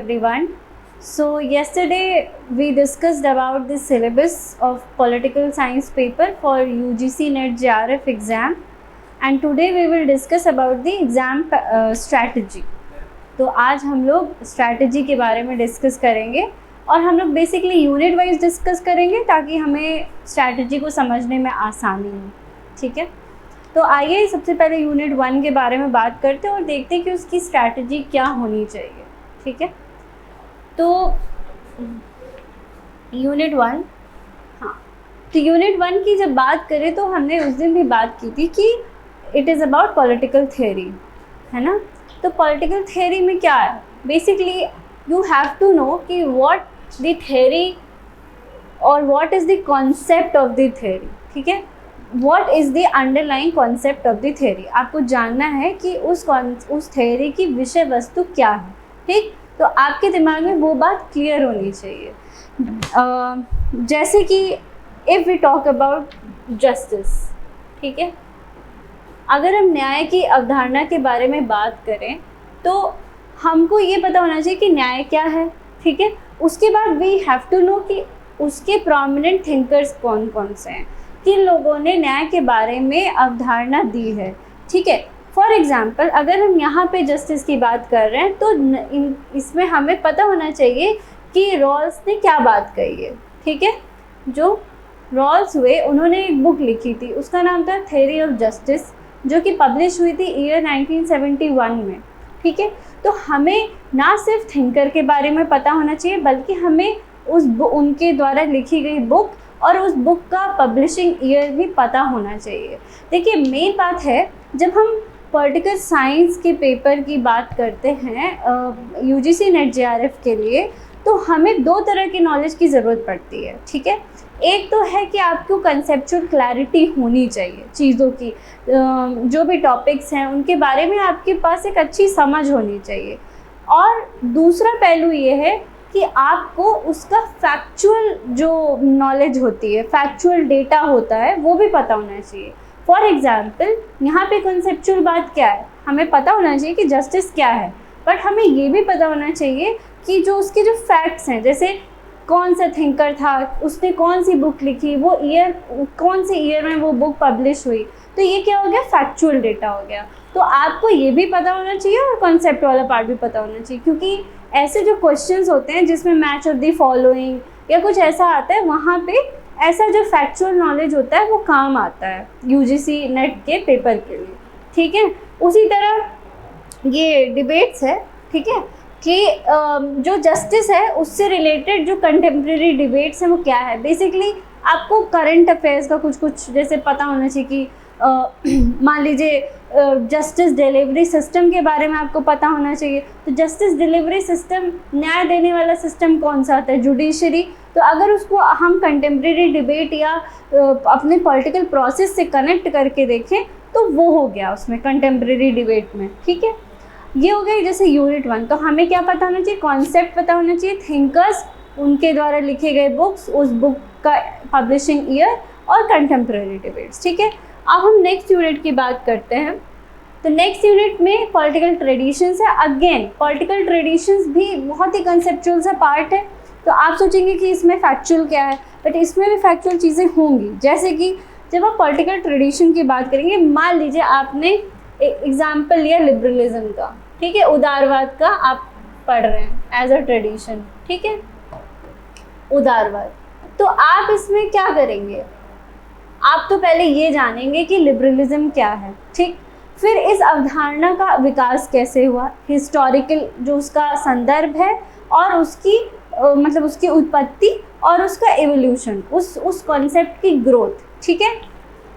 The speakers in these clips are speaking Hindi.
everyone. So yesterday we discussed about the syllabus of political science paper for UGC NET JRF exam, and today we will discuss about the exam strategy. तो आज हम लोग स्ट्रैटेजी के बारे में डिस्कस करेंगे और हम लोग बेसिकली यूनिट वाइज डिस्कस करेंगे ताकि हमें स्ट्रैटेजी को समझने में आसानी हो. ठीक है, तो आइए सबसे पहले यूनिट 1 के बारे में बात करते हैं और देखते हैं कि उसकी स्ट्रैटेजी क्या होनी चाहिए. ठीक है, तो यूनिट 1, हाँ, तो यूनिट 1 की जब बात करें तो हमने उस दिन भी बात की थी कि it is about political theory, है ना. तो पॉलिटिकल थियरी में क्या है, basically you have to know कि व्हाट द थियरी और what is the concept of the theory. ठीक है, what is the underlying concept of the theory. आपको जानना है कि उस थियरी की विषय वस्तु क्या है. ठीक, तो आपके दिमाग में वो बात क्लियर होनी चाहिए. जैसे कि if we talk about justice, ठीक है, अगर हम न्याय की अवधारणा के बारे में बात करें तो हमको ये पता होना चाहिए कि न्याय क्या है. ठीक है, उसके बाद वी हैव टू नो कि उसके प्रोमिनेंट थिंकर्स कौन कौन से हैं, किन लोगों ने न्याय के बारे में अवधारणा दी है. ठीक है, फॉर एग्ज़ाम्पल अगर हम यहाँ पे जस्टिस की बात कर रहे हैं तो इसमें हमें पता होना चाहिए कि रॉल्स ने क्या बात कही है. ठीक है, जो रॉल्स हुए उन्होंने एक बुक लिखी थी, उसका नाम था थ्योरी ऑफ जस्टिस, जो कि पब्लिश हुई थी ईयर 1971 में. ठीक है, तो हमें ना सिर्फ थिंकर के बारे में पता होना चाहिए बल्कि हमें उनके द्वारा लिखी गई बुक और उस बुक का पब्लिशिंग ईयर भी पता होना चाहिए. देखिए, मेन बात है जब हम पॉलिटिकल साइंस के पेपर की बात करते हैं यूजीसी नेट जेआरएफ के लिए, तो हमें दो तरह की नॉलेज की ज़रूरत पड़ती है. ठीक है, एक तो है कि आपको कंसेप्चुअल क्लैरिटी होनी चाहिए चीज़ों की, जो भी टॉपिक्स हैं उनके बारे में आपके पास एक अच्छी समझ होनी चाहिए. और दूसरा पहलू ये है कि आपको उसका फैक्चुअल जो नॉलेज होती है, फैक्चुअल डेटा होता है, वो भी पता होना चाहिए. फॉर एग्ज़ाम्पल यहाँ पे कंसेप्चुअल बात क्या है, हमें पता होना चाहिए कि जस्टिस क्या है, बट हमें ये भी पता होना चाहिए कि जो उसके जो फैक्ट्स हैं, जैसे कौन सा थिंकर था, उसने कौन सी बुक लिखी, वो ईयर कौन से ईयर में वो बुक पब्लिश हुई, तो ये क्या हो गया, फैक्चुअल डेटा हो गया. तो आपको ये भी पता होना चाहिए और कॉन्सेप्ट वाला पार्ट भी पता होना चाहिए, क्योंकि ऐसे जो क्वेश्चंस होते हैं जिसमें मैच ऑफ द फॉलोइंग या कुछ ऐसा आता है, वहाँ पे ऐसा जो फैक्चुअल नॉलेज होता है वो काम आता है यूजीसी नेट के पेपर के लिए. ठीक है, उसी तरह ये डिबेट्स है. ठीक है, कि जो जस्टिस है उससे रिलेटेड जो कंटेम्प्रेरी डिबेट्स हैं वो क्या है. बेसिकली आपको करंट अफेयर्स का कुछ जैसे पता होना चाहिए कि मान लीजिए जस्टिस डिलीवरी सिस्टम के बारे में आपको पता होना चाहिए. तो जस्टिस डिलीवरी सिस्टम, न्याय देने वाला सिस्टम कौन सा होता है, जुडिशरी. तो अगर उसको हम कंटेम्प्रेरी डिबेट या अपने पॉलिटिकल प्रोसेस से कनेक्ट करके देखें तो वो हो गया उसमें कंटेम्प्रेरी डिबेट में. ठीक है, ये हो गया जैसे यूनिट 1. तो हमें क्या पता होना चाहिए, कॉन्सेप्ट पता होना चाहिए, थिंकर्स, उनके द्वारा लिखे गए बुक्स, उस बुक का पब्लिशिंग ईयर और कंटेम्प्रेरी डिबेट्स. ठीक है, अब हम नेक्स्ट यूनिट की बात करते हैं. तो नेक्स्ट यूनिट में पॉलिटिकल ट्रेडिशंस है. अगेन पॉलिटिकल ट्रेडिशंस भी बहुत ही कंसेप्चुअल सा पार्ट है. तो आप सोचेंगे कि इसमें फैक्चुअल क्या है, बट इसमें भी फैक्चुअल चीज़ें होंगी. जैसे कि जब आप पॉलिटिकल ट्रेडिशन की बात करेंगे, मान लीजिए आपने एग्जाम्पल लिया लिबरलिज्म का. ठीक है, उदारवाद का आप पढ़ रहे हैं एज अ ट्रेडिशन. ठीक है, उदारवाद. तो आप इसमें क्या करेंगे, आप तो पहले ये जानेंगे कि लिबरलिज्म क्या है. ठीक, फिर इस अवधारणा का विकास कैसे हुआ, हिस्टोरिकल जो उसका संदर्भ है और उसकी मतलब उसकी उत्पत्ति और उसका एवोल्यूशन, उस कॉन्सेप्ट की ग्रोथ. ठीक है,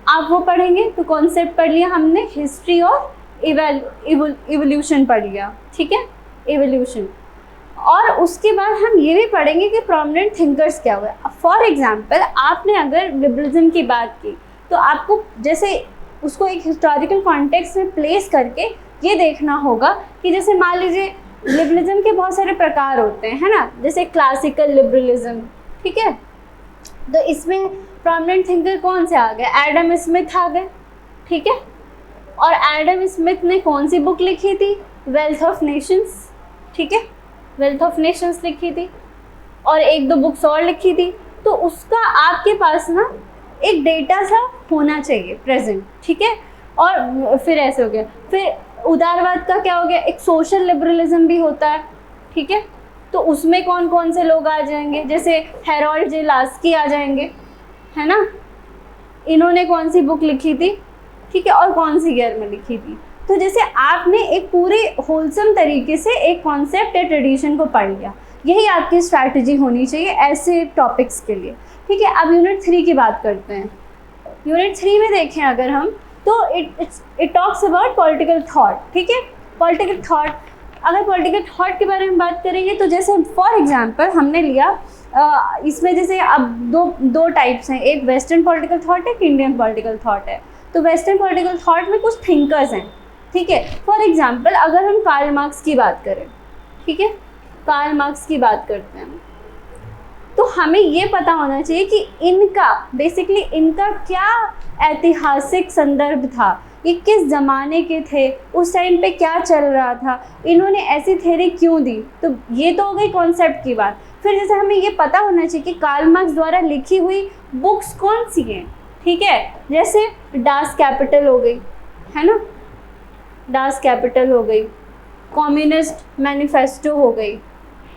आप वो पढ़ेंगे. तो कॉन्सेप्ट पढ़ लिया हमने, हिस्ट्री और इवोल्यूशन पढ़ लिया. ठीक है, एवोल्यूशन. और उसके बाद हम ये भी पढ़ेंगे कि प्रोमिनेंट थिंकर्स क्या हुए. फॉर एग्जांपल आपने अगर लिबरलिज्म की बात की तो आपको जैसे उसको एक हिस्टोरिकल कॉन्टेक्स्ट में प्लेस करके ये देखना होगा कि जैसे मान लीजिए लिबरलिज्म के बहुत सारे प्रकार होते हैं, है ना, जैसे क्लासिकल लिबरलिज्म. ठीक है, तो इसमें प्रोमिनेंट थिंकर कौन से आ गए, एडम स्मिथ आ गए. ठीक है, और एडम स्मिथ ने कौन सी बुक लिखी थी, वेल्थ ऑफ नेशंस. ठीक है, वेल्थ ऑफ नेशंस लिखी थी और एक दो बुक्स और लिखी थी। तो उसका आपके पास ना एक डेटा सा होना चाहिए प्रेजेंट, ठीक है। और फिर ऐसे हो गया, फिर उदारवाद का क्या हो गया, एक सोशल लिबरलिज्म भी होता है, ठीक है। तो उसमें कौन कौन से लोग आ जाएंगे, जैसे हेरोल्ड जे लास्की आ जाएंगे, है ना। इन्होंने कौन सी बुक लिखी थी, ठीक है, और कौन सी ईयर में लिखी थी। तो जैसे आपने एक पूरे होलसम तरीके से एक कॉन्सेप्ट या ट्रेडिशन को पढ़ लिया, यही आपकी स्ट्रैटेजी होनी चाहिए ऐसे टॉपिक्स के लिए, ठीक है। अब यूनिट 3 की बात करते हैं। यूनिट 3 में देखें अगर हम, तो it talks about political thought, ठीक है। पॉलिटिकल थॉट, अगर पॉलिटिकल थॉट के बारे में बात करेंगे तो जैसे फॉर एग्जांपल हमने लिया इसमें जैसे अब दो टाइप्स हैं, एक वेस्टर्न पॉलिटिकल थॉट है, एक इंडियन पॉलिटिकल थॉट है। तो वेस्टर्न पॉलिटिकल थॉट में कुछ थिंकर्स हैं, ठीक है। फॉर एग्जांपल अगर हम कार्ल मार्क्स की बात करें, ठीक है, कार्ल मार्क्स की बात करते हैं, तो हमें ये पता होना चाहिए कि इनका बेसिकली इनका क्या ऐतिहासिक संदर्भ था, ये किस ज़माने के थे, उस टाइम पे क्या चल रहा था, इन्होंने ऐसी थ्योरी क्यों दी। तो ये तो हो गई कॉन्सेप्ट की बात। फिर जैसे हमें ये पता होना चाहिए कि कार्ल मार्क्स द्वारा लिखी हुई बुक्स कौन सी हैं, ठीक है। जैसे डास कैपिटल हो गई, है ना, डास कैपिटल हो गई, कम्युनिस्ट मैनिफेस्टो हो गई,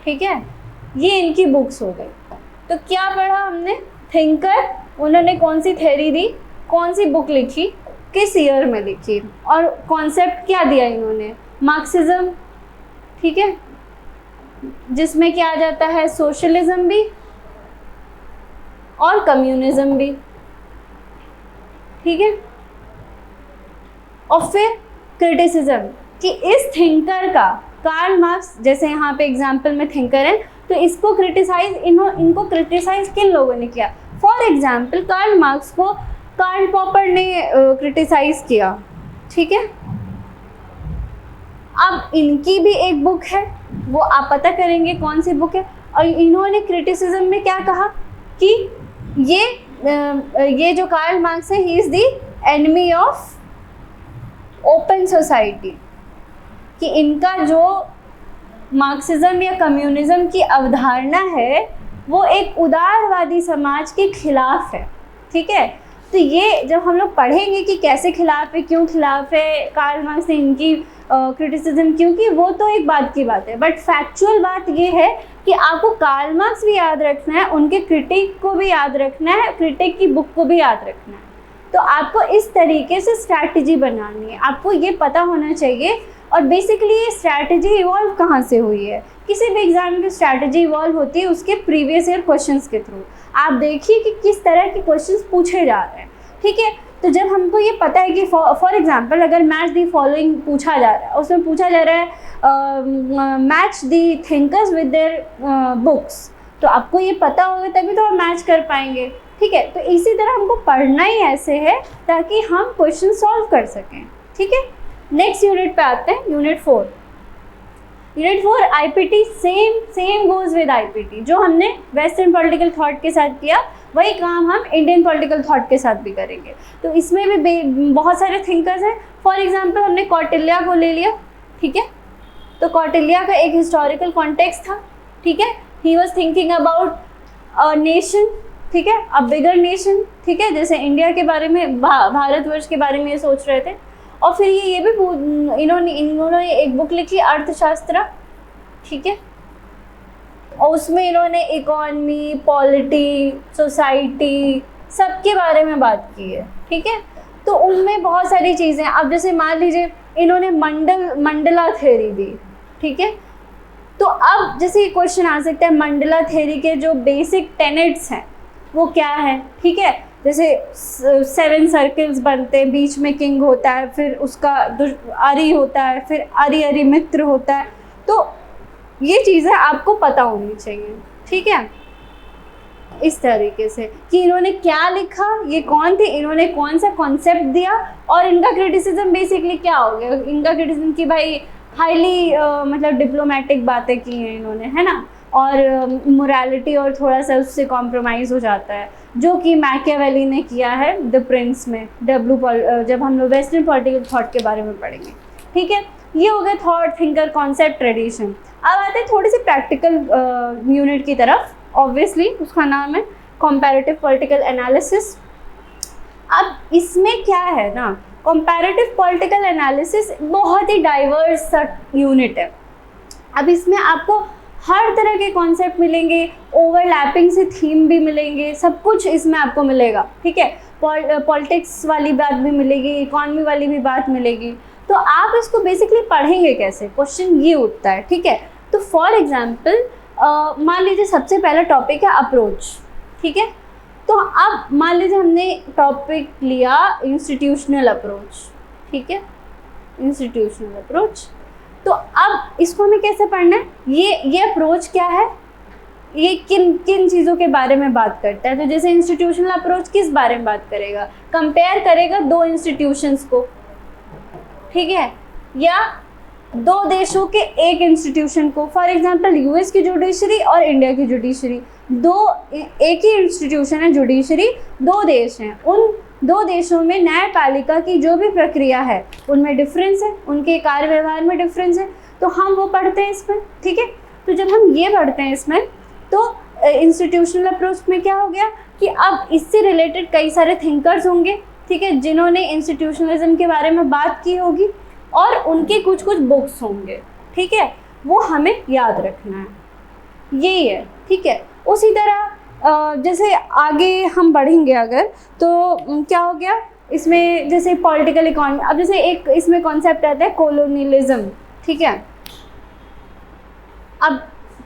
ठीक है, ये इनकी बुक्स हो गई। तो क्या पढ़ा हमने, थिंकर, उन्होंने कौन सी थ्योरी दी, कौन सी बुक लिखी, किस ईयर में लिखी, और कॉन्सेप्ट क्या दिया इन्होंने, मार्क्सिज्म, ठीक है, जिसमें क्या आ जाता है, सोशलिज्म भी और कम्युनिज्म भी, ठीक है। और फिर क्रिटिसिज्म, कि इस थिंकर का, कार्ल मार्क्स जैसे यहाँ पे एग्जाम्पल में थिंकर है, तो इसको क्रिटिसाइज इनको क्रिटिसाइज किन लोगों ने किया। फॉर एग्जाम्पल कार्ल मार्क्स को कार्ल पॉपर ने क्रिटिसाइज किया, ठीक है। अब इनकी भी एक बुक है, वो आप पता करेंगे कौन सी बुक है। और इन्होंने क्रिटिसिज्म में क्या कहा कि ये जो कार्ल मार्क्स है, he is the enemy of open society, कि इनका जो मार्क्सिज्म या कम्युनिज्म की अवधारणा है वो एक उदारवादी समाज के खिलाफ है, ठीक है। तो ये जब हम लोग पढ़ेंगे कि कैसे खिलाफ है, क्यों खिलाफ है, कार्ल मार्क्स ने इनकी क्रिटिसिज्म क्यों की, वो तो एक बात की बात है। बट फैक्चुअल बात ये है कि आपको कार्ल मार्क्स भी याद रखना है, उनके क्रिटिक को भी याद रखना है, क्रिटिक की बुक को भी याद रखना है। तो आपको इस तरीके से स्ट्रैटेजी बनानी है, आपको ये पता होना चाहिए। और बेसिकली ये स्ट्रैटेजी इवॉल्व कहाँ से हुई है, किसी भी एग्जाम की स्ट्रैटेजी इवॉल्व होती है उसके प्रीवियस ईयर क्वेश्चंस के थ्रू। आप देखिए कि किस तरह के क्वेश्चंस पूछे जा रहे हैं, ठीक है। तो जब हमको ये पता है कि फॉर एग्जांपल अगर मैच दी फॉलोइंग पूछा जा रहा है, उसमें पूछा जा रहा है match the thinkers with their books, तो आपको ये पता होगा तभी तो आप मैच कर पाएंगे, ठीक है। तो इसी तरह हमको पढ़ना ही ऐसे है ताकि हम क्वेश्चन सॉल्व कर सकें, ठीक है। नेक्स्ट यूनिट पे आते हैं, unit 4। Unit 4 IPT, same goes with IPT. जो हमने वेस्टर्न पॉलिटिकल थॉट के साथ किया वही काम हम इंडियन पॉलिटिकल थॉट के साथ भी करेंगे। तो इसमें भी बहुत सारे थिंकर्स हैं। फॉर एग्जांपल हमने कौटिल्य को ले लिया, ठीक है। तो कौटिल्य का एक हिस्टोरिकल कॉन्टेक्स्ट था, ठीक है। He was thinking about a nation, ठीक है, अ बिगर नेशन, ठीक है, जैसे इंडिया के बारे में, भारतवर्ष के बारे में ये सोच रहे थे। और फिर ये भी इन्होंने एक बुक लिखी अर्थशास्त्र, ठीक है, और उसमें इन्होंने इकोनॉमी, पॉलिटी, सोसाइटी सबके बारे में बात की है, ठीक है। तो उनमें बहुत सारी चीज़ें, अब जैसे मान लीजिए इन्होंने मंडला थ्योरी दी, ठीक है। तो अब जैसे क्वेश्चन आ सकता है मंडला थ्योरी के जो बेसिक टेनेट्स हैं वो क्या है, ठीक है। जैसे 7 सर्कल्स बनते हैं, बीच में किंग होता है, फिर उसका अरि होता है, फिर अरि मित्र होता है। तो ये चीज़ें आपको पता होनी चाहिए, ठीक है। इस तरीके से कि इन्होंने क्या लिखा, ये कौन थे, इन्होंने कौन सा कॉन्सेप्ट दिया, और इनका क्रिटिसिज्म बेसिकली क्या हो गया। इनका क्रिटिसिज्म कि भाई हाईली मतलब डिप्लोमेटिक बातें की हैं इन्होंने, है ना, और मोरालिटी और थोड़ा सा उससे कॉम्प्रोमाइज़ हो जाता है, जो कि मैकियावेली ने किया है द प्रिंस में, जब हम लोग वेस्टर्न पॉलिटिकल थॉट के बारे में पढ़ेंगे, ठीक है। ये हो गया थॉट, थिंकर, कॉन्सेप्ट, ट्रेडिशन। अब आते हैं थोड़ी सी प्रैक्टिकल यूनिट की तरफ। ऑब्वियसली उसका नाम है कंपैरेटिव पॉलिटिकल एनालिसिस। अब इसमें क्या है ना, कंपैरेटिव पॉलिटिकल एनालिसिस बहुत ही डाइवर्स यूनिट है। अब इसमें आपको हर तरह के कॉन्सेप्ट मिलेंगे, ओवरलैपिंग से थीम भी मिलेंगे, सब कुछ इसमें आपको मिलेगा, ठीक है। पॉलिटिक्स वाली बात भी मिलेगी, इकॉनमी वाली भी बात मिलेगी। तो आप इसको बेसिकली पढ़ेंगे कैसे, क्वेश्चन ये उठता है, ठीक है। तो फॉर एग्जाम्पल मान लीजिए सबसे पहला टॉपिक है अप्रोच, ठीक है। तो अब मान लीजिए हमने टॉपिक लिया इंस्टीट्यूशनल अप्रोच, ठीक है, इंस्टीट्यूशनल अप्रोच। तो अब इसको हमें कैसे पढ़ना है, ये अप्रोच क्या है, ये किन किन चीज़ों के बारे में बात करता है। तो जैसे इंस्टीट्यूशनल अप्रोच किस बारे में बात करेगा, कंपेयर करेगा दो इंस्टीट्यूशंस को, ठीक है, या दो देशों के एक इंस्टीट्यूशन को। फॉर एग्जांपल यूएस की जुडिशरी और इंडिया की जुडिशरी, एक ही इंस्टीट्यूशन है जुडिशरी, दो देश हैं, उन दो देशों में न्यायपालिका की जो भी प्रक्रिया है उनमें डिफरेंस है, उनके कार्य व्यवहार में डिफरेंस है, तो हम वो पढ़ते हैं इसमें, ठीक है। तो जब हम ये पढ़ते हैं इसमें, तो इंस्टीट्यूशनल अप्रोच में क्या हो गया कि अब इससे रिलेटेड कई सारे थिंकर्स होंगे, ठीक है, जिन्होंने इंस्टीट्यूशनलिज्म के बारे में बात की होगी और उनके कुछ कुछ बुक्स होंगे, ठीक है, वो हमें याद रखना है, यही है, ठीक है। उसी तरह जैसे आगे हम बढ़ेंगे अगर, तो क्या हो गया इसमें, जैसे पॉलिटिकल इकोनॉमी, अब जैसे एक इसमें कॉन्सेप्ट आता है कोलोनियलिज्म, ठीक है। अब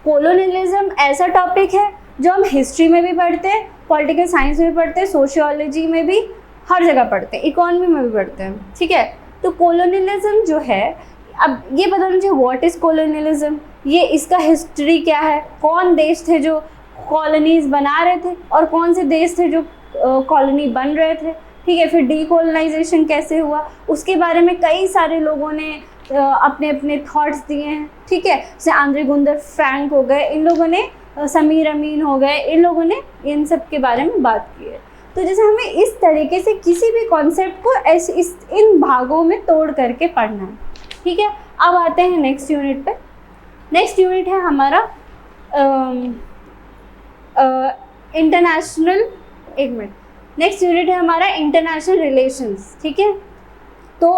कोलोनियलिज्म ऐसा टॉपिक है जो हम हिस्ट्री में भी पढ़ते हैं, पॉलिटिकल साइंस में भी पढ़ते हैं, सोशियोलॉजी में भी, हर जगह पढ़ते हैं, इकोनॉमी में भी पढ़ते हैं, ठीक है। तो कोलोनियलिज्म जो है, अब ये बताना चाहिए व्हाट इज़ कोलोनियलिज्म, ये इसका हिस्ट्री क्या है, कौन देश थे जो कॉलोनीज बना रहे थे और कौन से देश थे जो कॉलोनी बन रहे थे, ठीक है। फिर डीकोलोनाइजेशन कैसे हुआ, उसके बारे में कई सारे लोगों ने अपने अपने थॉट्स दिए हैं, ठीक है। जैसे आंद्रे गुंदर फ्रैंक हो गए, इन लोगों ने, समीर अमीन हो गए, इन लोगों ने इन सब के बारे में बात की है। तो जैसे हमें इस तरीके से किसी भी कॉन्सेप्ट को ऐसे इन भागों में तोड़ करके पढ़ना है, ठीक है। अब आते हैं नेक्स्ट यूनिट पे। नेक्स्ट यूनिट है हमारा इंटरनेशनल, एक मिनट, नेक्स्ट यूनिट है हमारा इंटरनेशनल रिलेशंस, ठीक है। तो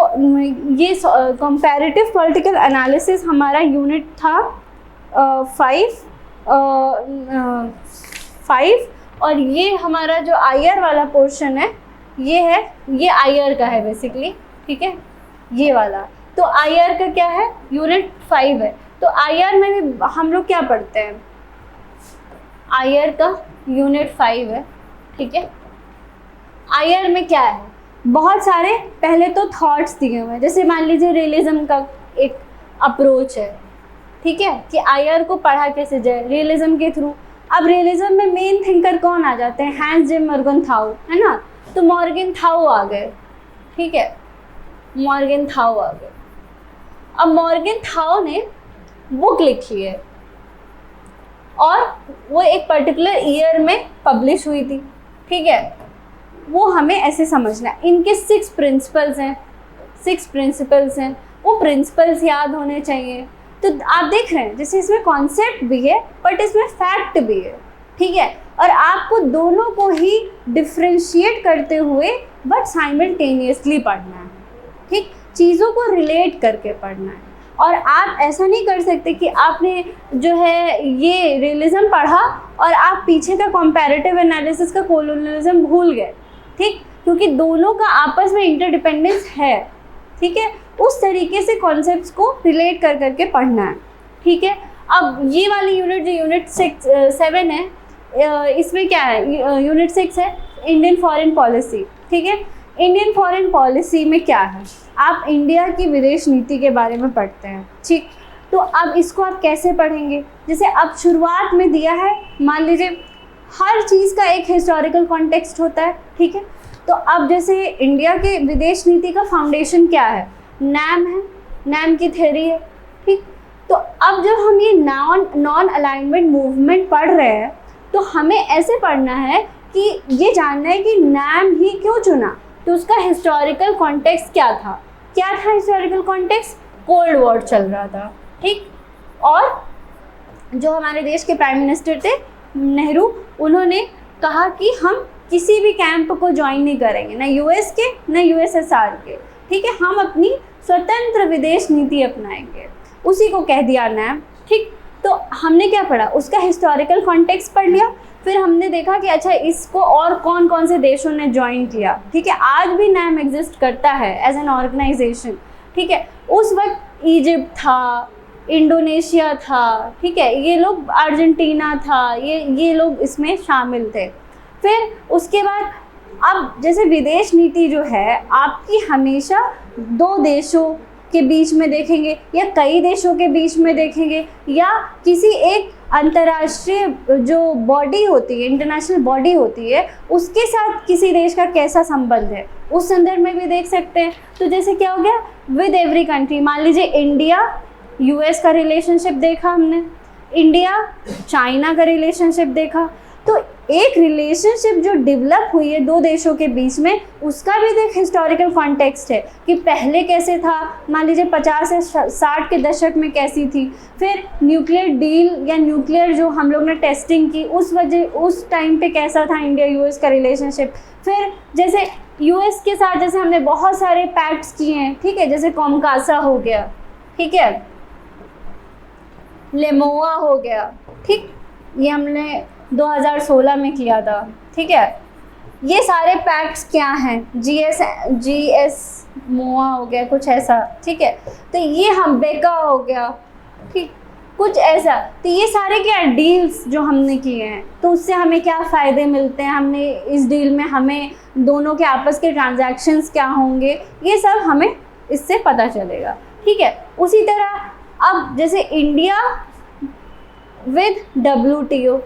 ये कंपैरेटिव पॉलिटिकल एनालिसिस हमारा यूनिट था 5 और ये हमारा जो आईआर वाला पोर्शन है, ये आईआर का है बेसिकली, ठीक है, ये वाला। तो आईआर का क्या है, यूनिट 5 है। तो आईआर में भी हम लोग क्या पढ़ते हैं, आईआर का यूनिट 5 है, ठीक है। आईआर में क्या है, बहुत सारे पहले तो थॉट्स दिए हुए हैं। जैसे मान लीजिए रियलिज्म का एक अप्रोच है, ठीक है, कि आईआर को पढ़ा कैसे जाए रियलिज्म के थ्रू। अब रियलिज्म में मेन थिंकर कौन आ जाते हैं, हैंस जे मॉर्गनथाउ, है ना। तो मॉर्गनथाउ आ गए, ठीक है, मॉर्गनथाउ आ गए। अब मॉर्गनथाउ ने बुक लिखी है और वो एक पर्टिकुलर ईयर में पब्लिश हुई थी, ठीक है। वो हमें ऐसे समझना है, इनके 6 प्रिंसिपल्स हैं, वो प्रिंसिपल्स याद होने चाहिए। तो आप देख रहे हैं जैसे इसमें कॉन्सेप्ट भी है बट इसमें फैक्ट भी है, ठीक है। और आपको दोनों को ही डिफ्रेंशिएट करते हुए बट साइमल्टेनियसली पढ़ना है, ठीक, चीज़ों को रिलेट करके पढ़ना है। और आप ऐसा नहीं कर सकते कि आपने जो है ये रियलिज्म पढ़ा और आप पीछे का कंपैरेटिव एनालिसिस का कोलोनियलिज्म भूल गए, ठीक, क्योंकि दोनों का आपस में इंटरडिपेंडेंस है, ठीक है। उस तरीके से कॉन्सेप्ट्स को रिलेट कर करके पढ़ना है, ठीक है। अब ये वाली यूनिट जो यूनिट 7 है, इसमें क्या है, यूनिट 6 है इंडियन फॉरेन पॉलिसी, ठीक है। इंडियन फॉरेन पॉलिसी में क्या है, आप इंडिया की विदेश नीति के बारे में पढ़ते हैं, ठीक। तो अब इसको आप कैसे पढ़ेंगे, जैसे अब शुरुआत में दिया है, मान लीजिए हर चीज़ का एक हिस्टोरिकल कॉन्टेक्स्ट होता है, ठीक है। तो अब जैसे इंडिया के विदेश नीति का फाउंडेशन क्या है, नैम है, नैम की थ्योरी है, ठीक। तो अब जब हम ये नॉन अलाइनमेंट मूवमेंट पढ़ रहे हैं तो हमें ऐसे पढ़ना है कि ये जानना है कि नैम ही क्यों चुना, तो उसका हिस्टोरिकल कॉन्टेक्स्ट क्या था हिस्टोरिकल कॉन्टेक्स्ट, कोल्ड वॉर चल रहा था, ठीक। और जो हमारे देश के प्राइम मिनिस्टर थे नेहरू, उन्होंने कहा कि हम किसी भी कैंप को ज्वाइन नहीं करेंगे, ना यूएस के ना यूएसएसआर के, ठीक है, हम अपनी स्वतंत्र विदेश नीति अपनाएंगे, उसी को कह दिया नैम, ठीक। तो हमने क्या पढ़ा, उसका हिस्टोरिकल कॉन्टेक्स्ट पढ़ लिया, फिर हमने देखा कि अच्छा इसको और कौन कौन से देशों ने ज्वाइन किया, ठीक है। आज भी नैम एग्जिस्ट करता है एज एन ऑर्गेनाइजेशन, ठीक है। उस वक्त इजिप्ट था, इंडोनेशिया था, ठीक है, ये लोग, अर्जेंटीना था, ये लोग इसमें शामिल थे। फिर उसके बाद अब जैसे विदेश नीति जो है आपकी हमेशा 2 देशों के बीच में देखेंगे या कई देशों के बीच में देखेंगे या किसी एक अंतर्राष्ट्रीय जो बॉडी होती है, इंटरनेशनल बॉडी होती है, उसके साथ किसी देश का कैसा संबंध है, उस संदर्भ में भी देख सकते हैं। तो जैसे क्या हो गया, विद एवरी कंट्री, मान लीजिए इंडिया यूएस का रिलेशनशिप देखा हमने, इंडिया चाइना का रिलेशनशिप देखा, तो एक रिलेशनशिप जो डेवलप हुई है 2 देशों के बीच में, उसका भी एक हिस्टोरिकल कॉन्टेक्स्ट है कि पहले कैसे था, मान लीजिए 50 से 60 के दशक में कैसी थी, फिर न्यूक्लियर डील या न्यूक्लियर जो हम लोग ने टेस्टिंग की उस टाइम पे कैसा था इंडिया यूएस का रिलेशनशिप, फिर जैसे यूएस के साथ जैसे हमने बहुत सारे पैक्ट्स किए हैं, ठीक है, जैसे कॉमकासा हो गया, ठीक है, लेमोआ हो गया, ठीक, ये हमने 2016 में किया था, ठीक है। ये सारे पैक्ट्स क्या हैं, जीएस मोआ हो गया, कुछ ऐसा, ठीक है। तो ये हम बेका हो गया, ठीक, कुछ ऐसा। तो ये सारे क्या डील्स जो हमने किए हैं, तो उससे हमें क्या फ़ायदे मिलते हैं, हमने इस डील में हमें दोनों के आपस के ट्रांजैक्शंस क्या होंगे, ये सब हमें इससे पता चलेगा, ठीक है। उसी तरह अब जैसे इंडिया विद WTO,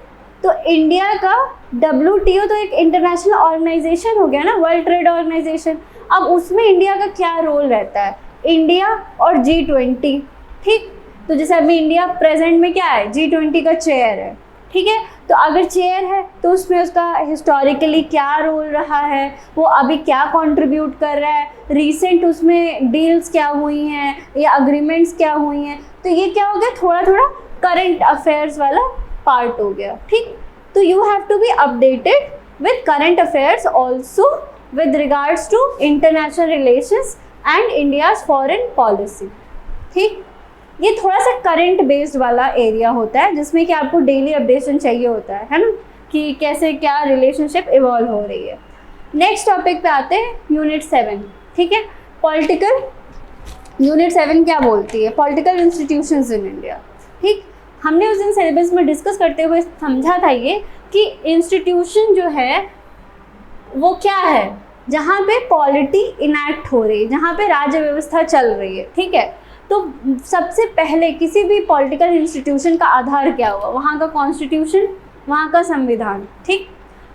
तो इंडिया का WTO तो एक इंटरनेशनल ऑर्गेनाइजेशन हो गया ना, वर्ल्ड ट्रेड ऑर्गेनाइजेशन। अब उसमें इंडिया का क्या रोल रहता है, इंडिया और G20, ठीक। तो जैसे अभी इंडिया प्रेजेंट में क्या है, G20 का चेयर है, ठीक है। तो अगर चेयर है तो उसमें उसका हिस्टोरिकली क्या रोल रहा है, वो अभी क्या कंट्रीब्यूट कर रहा है, रीसेंट उसमें डील्स क्या हुई हैं या अग्रीमेंट्स क्या हुई हैं, तो ये क्या हो गया, थोड़ा थोड़ा करंट अफेयर्स वाला पार्ट हो गया, ठीक। तो you have to be updated with current affairs also with regards to international relations and India's foreign policy, ठीक। ये थोड़ा सा करंट बेस्ड वाला एरिया होता है जिसमें कि आपको डेली अपडेशन चाहिए होता है ना, कि कैसे क्या रिलेशनशिप इवॉल्व हो रही है। नेक्स्ट टॉपिक पे आते हैं, यूनिट 7, ठीक है, पॉलिटिकल। यूनिट 7 क्या बोलती है, पॉलिटिकल इंस्टीट्यूशंस इन इंडिया, ठीक। हमने उस दिन सिलेबस में डिस्कस करते हुए समझा था ये कि इंस्टीट्यूशन जो है वो क्या है, जहाँ पे पॉलिटी इनैक्ट हो रही है, जहाँ पे राज्य व्यवस्था चल रही है, ठीक है। तो सबसे पहले किसी भी पॉलिटिकल इंस्टीट्यूशन का आधार क्या हुआ, वहाँ का कॉन्स्टिट्यूशन, वहाँ का संविधान, ठीक।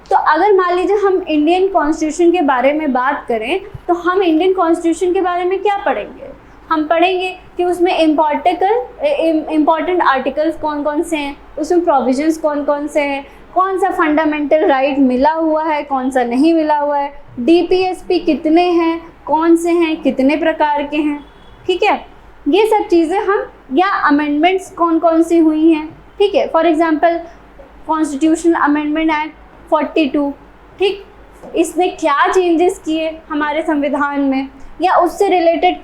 तो अगर मान लीजिए हम इंडियन कॉन्स्टिट्यूशन के बारे में बात करें तो हम इंडियन कॉन्स्टिट्यूशन के बारे में क्या पढ़ेंगे, हम पढ़ेंगे कि उसमें इम्पॉर्टेंट आर्टिकल्स कौन कौन से हैं, उसमें प्रोविजंस कौन कौन से हैं, कौन सा फंडामेंटल राइट मिला हुआ है, कौन सा नहीं मिला हुआ है, DPSP कितने हैं, कौन से हैं, कितने प्रकार के हैं, ठीक है। ये सब चीज़ें हम, या अमेंडमेंट्स कौन कौन सी हुई हैं, ठीक है। For example constitutional amendment act 42, ठीक, इसने क्या चेंजेस किए हमारे संविधान में, या उससे रिलेटेड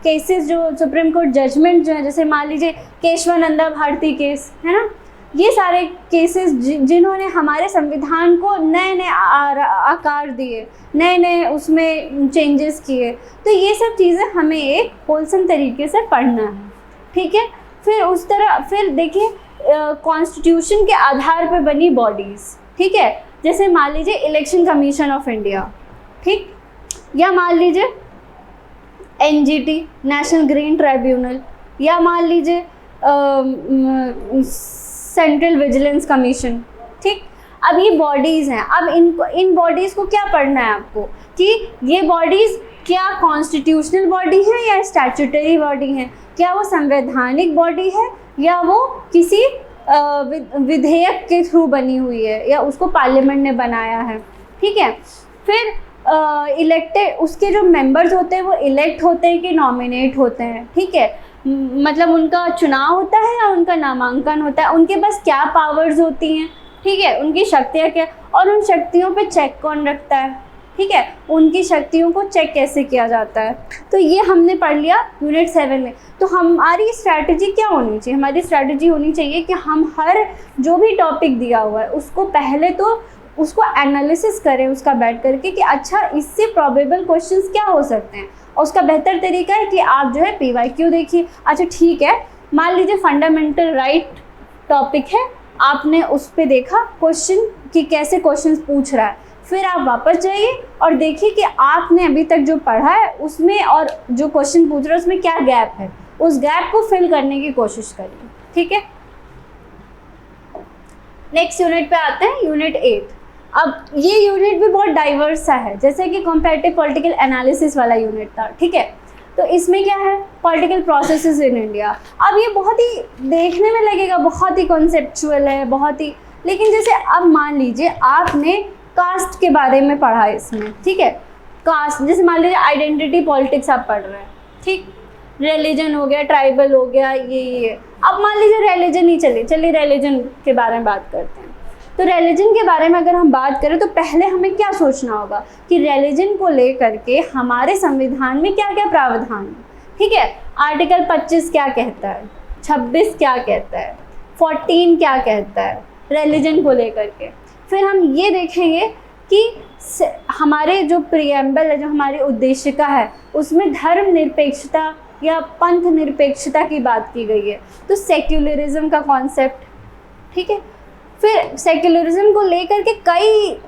केसेस जो सुप्रीम कोर्ट जजमेंट जो है, जैसे मान लीजिए केशवानंदा भारती केस है ना, ये सारे केसेस जिन्होंने हमारे संविधान को नए नए आकार दिए, नए नए उसमें चेंजेस किए, तो ये सब चीज़ें हमें एक होलसम तरीके से पढ़ना है, ठीक है। फिर देखिए कॉन्स्टिट्यूशन के आधार पर बनी बॉडीज़, ठीक है, जैसे मान लीजिए इलेक्शन कमीशन ऑफ इंडिया, ठीक, या मान लीजिए NGT नेशनल ग्रीन ट्राइब्यूनल, या मान लीजिए सेंट्रल विजिलेंस कमीशन, ठीक। अब ये बॉडीज़ हैं, अब इन बॉडीज़ को क्या पढ़ना है आपको कि ये बॉडीज़ क्या कॉन्स्टिट्यूशनल बॉडी है या स्टैट्यूटरी बॉडी है, क्या वो संवैधानिक बॉडी है या वो किसी विधेयक के थ्रू बनी हुई है या उसको पार्लियामेंट ने बनाया है, ठीक है। फिर इलेक्टेड उसके जो मेंबर्स होते हैं वो इलेक्ट होते हैं कि नॉमिनेट होते हैं, ठीक है। मतलब उनका चुनाव होता है या उनका नामांकन होता है, उनके पास क्या पावर्स होती हैं, ठीक है, उनकी शक्तियाँ क्या, और उन शक्तियों पे चेक कौन रखता है, ठीक है, उनकी शक्तियों को चेक कैसे किया जाता है। तो ये हमने पढ़ लिया यूनिट 7 में। तो हमारी स्ट्रैटेजी क्या होनी चाहिए? हमारी स्ट्रैटेजी होनी चाहिए कि हम हर जो भी टॉपिक दिया हुआ है उसको पहले तो उसको एनालिसिस करें उसका बैठ करके कि अच्छा इससे प्रोबेबल क्वेश्चंस क्या हो सकते हैं। और उसका बेहतर तरीका है कि आप जो है PYQ देखिए। अच्छा ठीक है, मान लीजिए फंडामेंटल राइट टॉपिक है, आपने उस पर देखा क्वेश्चन कि कैसे क्वेश्चन पूछ रहा है, फिर आप वापस जाइए और देखिए कि आपने अभी तक जो पढ़ा है उसमें और जो क्वेश्चन पूछ रहा है उसमें क्या गैप है, उस गैप को फिल करने की कोशिश करिए, ठीक है। नेक्स्ट यूनिट पे आते हैं, यूनिट 8। अब ये यूनिट भी बहुत डाइवर्स सा है, जैसे कि कंपैरेटिव पॉलिटिकल एनालिसिस वाला यूनिट था, ठीक है। तो इसमें क्या है, पॉलिटिकल प्रोसेसेस इन इंडिया। अब ये बहुत ही देखने में लगेगा बहुत ही कॉन्सेप्चुअल है, बहुत ही, लेकिन जैसे अब मान लीजिए आपने कास्ट के बारे में पढ़ा इसमें, ठीक है, कास्ट, जैसे मान लीजिए आइडेंटिटी पॉलिटिक्स आप पढ़ रहे हैं, ठीक, रिलीजन हो गया, ट्राइबल हो गया, ये अब मान लीजिए रिलीजन ही चलिए रिलीजन के बारे में बात करते हैं। तो रिलीजन के बारे में अगर हम बात करें तो पहले हमें क्या सोचना होगा कि रिलीजन को लेकर के हमारे संविधान में क्या क्या प्रावधान है, ठीक है। आर्टिकल 25 क्या कहता है, 26 क्या कहता है, 14 क्या कहता है रिलीजन को लेकर के। फिर हम ये देखेंगे कि हमारे जो प्रियम्बल है, जो हमारी उद्देशिका है, उसमें धर्म निरपेक्षता या पंथ निरपेक्षता की बात की गई है। तो सेक्युलरिज्म का कॉन्सेप्ट, ठीक है। फिर सेक्युलरिज्म को लेकर के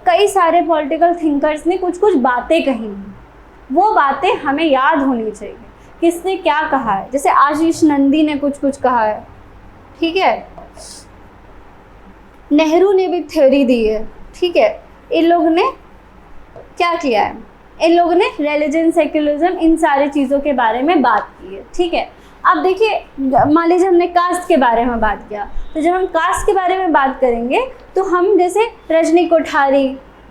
कई सारे पॉलिटिकल थिंकर्स ने कुछ कुछ बातें कही हैं, वो बातें हमें याद होनी चाहिए, किसने क्या कहा है। जैसे आशीष नंदी ने कुछ कहा है, ठीक है, नेहरू ने भी थ्योरी दी है, ठीक है। इन लोगों ने क्या किया है, इन लोगों ने रिलीजन, सेक्युलरिज्म, इन सारी चीज़ों के बारे में बात की है, ठीक है। अब देखिए, मान लीजिए हमने कास्ट के बारे में बात किया, तो जब हम कास्ट के बारे में बात करेंगे तो हम जैसे रजनी कोठारी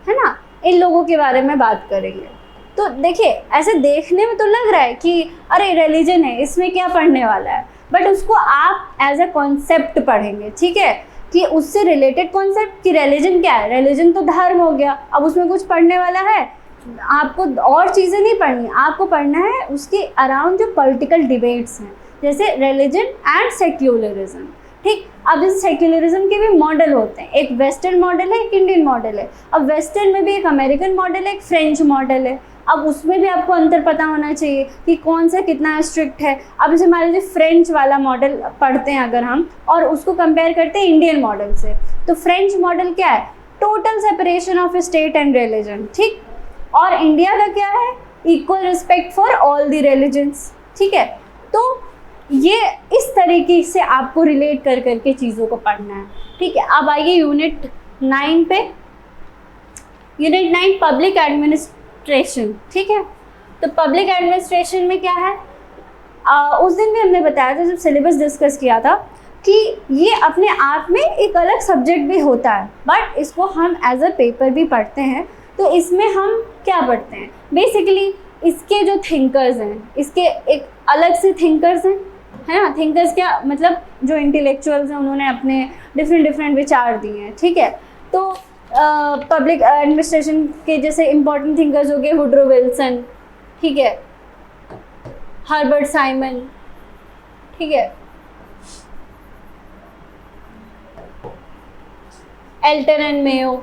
है ना, इन लोगों के बारे में बात करेंगे। तो देखिए ऐसे देखने में तो लग रहा है कि अरे रिलीजन है, इसमें क्या पढ़ने वाला है, बट उसको आप एज अ कॉन्सेप्ट पढ़ेंगे, ठीक है, कि उससे रिलेटेड कॉन्सेप्ट कि रिलीजन क्या है। रिलीजन तो धर्म हो गया, अब उसमें कुछ पढ़ने वाला है, आपको और चीज़ें नहीं पढ़नी, आपको पढ़ना है उसके अराउंड जो पॉलिटिकल डिबेट्स हैं, जैसे रिलीजन एंड सेक्युलरिज्म, ठीक। अब जैसे सेक्युलरिज्म के भी मॉडल होते हैं, एक वेस्टर्न मॉडल है, एक इंडियन मॉडल है। अब वेस्टर्न में भी एक अमेरिकन मॉडल है, एक फ्रेंच मॉडल है। अब उसमें भी आपको अंतर पता होना चाहिए कि कौन सा कितना स्ट्रिक्ट है। अब जैसे मान लीजिए फ्रेंच वाला मॉडल पढ़ते हैं अगर हम, और उसको कंपेयर करते हैं इंडियन मॉडल से, तो फ्रेंच मॉडल क्या है, total separation of state and religion, ठीक। और इंडिया का क्या है, equal respect for all the religions, ठीक है। तो ये इस तरीके से आपको रिलेट कर करके चीज़ों को पढ़ना है, ठीक है। अब आइए यूनिट 9 पे। यूनिट 9 पब्लिक एडमिनिस्ट्रेशन, ठीक है। तो पब्लिक एडमिनिस्ट्रेशन में क्या है, उस दिन भी हमने बताया था जब सिलेबस डिस्कस किया था कि ये अपने आप में एक अलग सब्जेक्ट भी होता है, बट इसको हम एज अ पेपर भी पढ़ते हैं। तो इसमें हम क्या पढ़ते हैं, बेसिकली इसके जो थिंकर्स हैं, इसके एक अलग से थिंकर्स हैं, है ना। थिंकर्स क्या मतलब, जो इंटेलेक्चुअल्स हैं, उन्होंने अपने डिफरेंट विचार दिए हैं, ठीक है। तो पब्लिक एडमिनिस्ट्रेशन के जैसे इंपॉर्टेंट थिंकर्स हो गए वुड्रो विल्सन, ठीक है, हर्बर्ट साइमन, ठीक है, एल्टन एंड मेयो,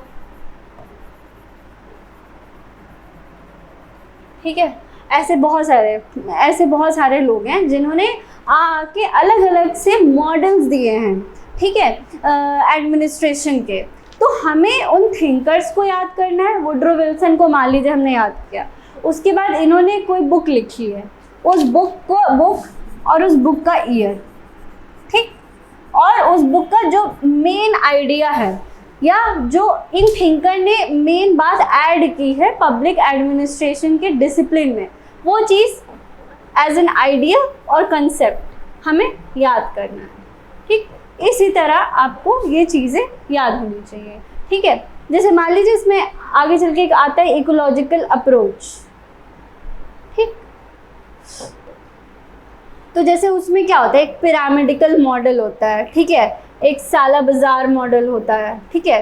ठीक है। ऐसे बहुत सारे लोग हैं जिन्होंने आके अलग अलग से मॉडल्स दिए हैं, ठीक है, एडमिनिस्ट्रेशन के। तो हमें उन थिंकर्स को याद करना है। वुड्रो विल्सन को मान लीजिए हमने याद किया, उसके बाद इन्होंने कोई बुक लिखी है, उस बुक और उस बुक का ईयर, ठीक, और उस बुक का जो मेन आइडिया है या जो इन थिंकर ने मेन बात ऐड की है पब्लिक एडमिनिस्ट्रेशन के डिसिप्लिन में, वो चीज़ एज एन आइडिया और कंसेप्ट हमें याद करना है, ठीक। इसी तरह आपको ये चीज़ें याद होनी चाहिए, ठीक है। जैसे मान लीजिए इसमें आगे चल के एक आता है इकोलॉजिकल अप्रोच, ठीक। तो जैसे उसमें क्या होता है, एक पिरामिडिकल मॉडल होता है, ठीक है, एक साला बाजार मॉडल होता है, ठीक है।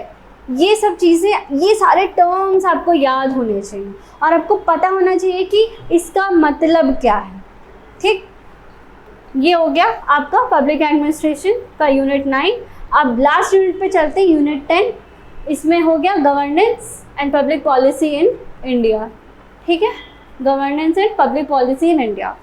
ये सब चीज़ें, ये सारे टर्म्स आपको याद होने चाहिए और आपको पता होना चाहिए कि इसका मतलब क्या है, ठीक। ये हो गया आपका पब्लिक एडमिनिस्ट्रेशन का यूनिट 9। अब लास्ट यूनिट पे चलते हैं, यूनिट 10। इसमें हो गया governance and public policy in India, ठीक है, governance and public policy in India.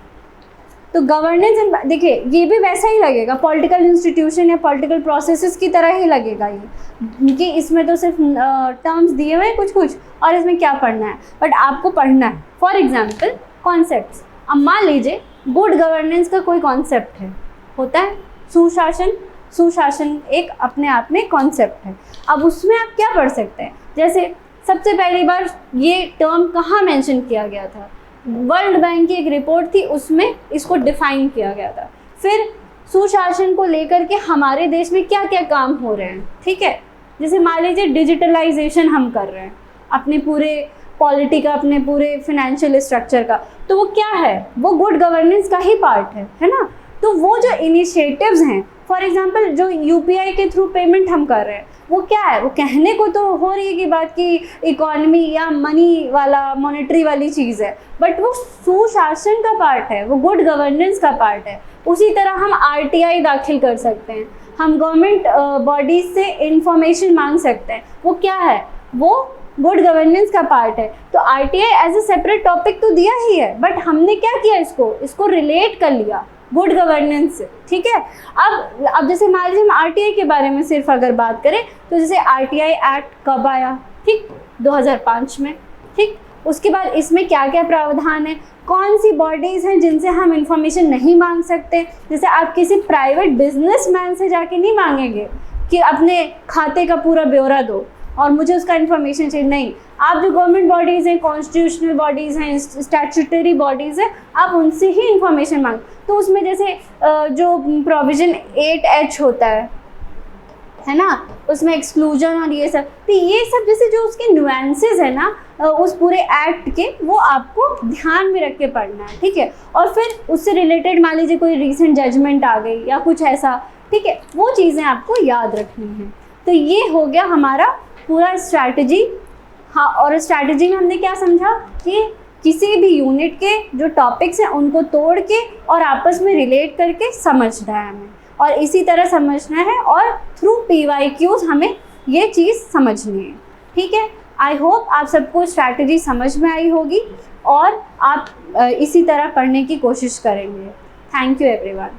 तो गवर्नेंस एंड, देखिए ये भी वैसा ही लगेगा, पॉलिटिकल इंस्टीट्यूशन या पॉलिटिकल प्रोसेसेस की तरह ही लगेगा ये, कि इसमें तो सिर्फ टर्म्स दिए हुए हैं कुछ कुछ और इसमें क्या पढ़ना है, बट आपको पढ़ना है। फॉर एग्जाम्पल कॉन्सेप्ट्स, अब मान लीजिए गुड गवर्नेंस का कोई कॉन्सेप्ट है, होता है सुशासन। सुशासन एक अपने आप में कॉन्सेप्ट है। अब उसमें आप क्या पढ़ सकते हैं, जैसे सबसे पहली बार ये टर्म कहाँ मेंशन किया गया था, वर्ल्ड बैंक की एक रिपोर्ट थी, उसमें इसको डिफाइन किया गया था। फिर सुशासन को लेकर के हमारे देश में क्या क्या काम हो रहे हैं, ठीक है, जैसे मान लीजिए डिजिटलाइजेशन हम कर रहे हैं अपने पूरे पॉलिटी का, अपने पूरे फिनेंशियल स्ट्रक्चर का, तो वो क्या है, वो गुड गवर्नेंस का ही पार्ट है ना। तो वो जो इनिशिएटिव्स हैं, फॉर एग्जांपल जो यूपीआई के थ्रू पेमेंट हम कर रहे हैं, वो क्या है, वो कहने को तो हो रही है कि बात की इकोनॉमी या मनी वाला, मॉनेटरी वाली चीज़ है, बट वो सुशासन का पार्ट है, वो गुड गवर्नेंस का पार्ट है। उसी तरह हम आरटीआई दाखिल कर सकते हैं, हम गवर्नमेंट बॉडीज से इंफॉर्मेशन मांग सकते हैं, वो क्या है, वो गुड गवर्नेंस का पार्ट है। तो RTI as a separate topic तो दिया ही है, बट हमने क्या किया, इसको रिलेट कर लिया गुड गवर्नेंस से, ठीक है। अब जैसे मान लीजिए हम आरटीआई के बारे में सिर्फ अगर बात करें, तो जैसे आरटीआई एक्ट कब आया, ठीक, 2005 में, ठीक। उसके बाद इसमें क्या क्या प्रावधान है, कौन सी बॉडीज़ हैं जिनसे हम इंफॉर्मेशन नहीं मांग सकते। जैसे आप किसी प्राइवेट बिजनेसमैन से जाके नहीं मांगेंगे कि अपने खाते का पूरा ब्यौरा दो और मुझे उसका इन्फॉर्मेशन चाहिए, नहीं। आप जो गवर्नमेंट बॉडीज़ हैं, कॉन्स्टिट्यूशनल बॉडीज़ हैं, स्टैट्यूटरी बॉडीज़ हैं, आप उनसे ही इंफॉर्मेशन मांग। तो उसमें जैसे जो प्रोविज़न 8H होता है ना, उसमें एक्सक्लूजन और ये सब, तो ये सब जैसे जो उसके नुएंसेस है ना उस पूरे एक्ट के, वो आपको ध्यान में रख के पढ़ना है, ठीक है। और फिर उससे रिलेटेड मान लीजिए कोई रीसेंट जजमेंट आ गई या कुछ ऐसा, ठीक है, वो चीज़ें आपको याद रखनी है। तो ये हो गया हमारा पूरा स्ट्रैटेजी। हाँ, और स्ट्रैटेजी में हमने क्या समझा कि किसी भी यूनिट के जो टॉपिक्स हैं उनको तोड़ के और आपस में रिलेट करके समझना है हमें, और इसी तरह समझना है, और थ्रू PYQs हमें ये चीज़ समझनी है, ठीक है। आई होप आप सबको स्ट्रैटेजी समझ में आई होगी और आप इसी तरह पढ़ने की कोशिश करेंगे। Thank you everyone.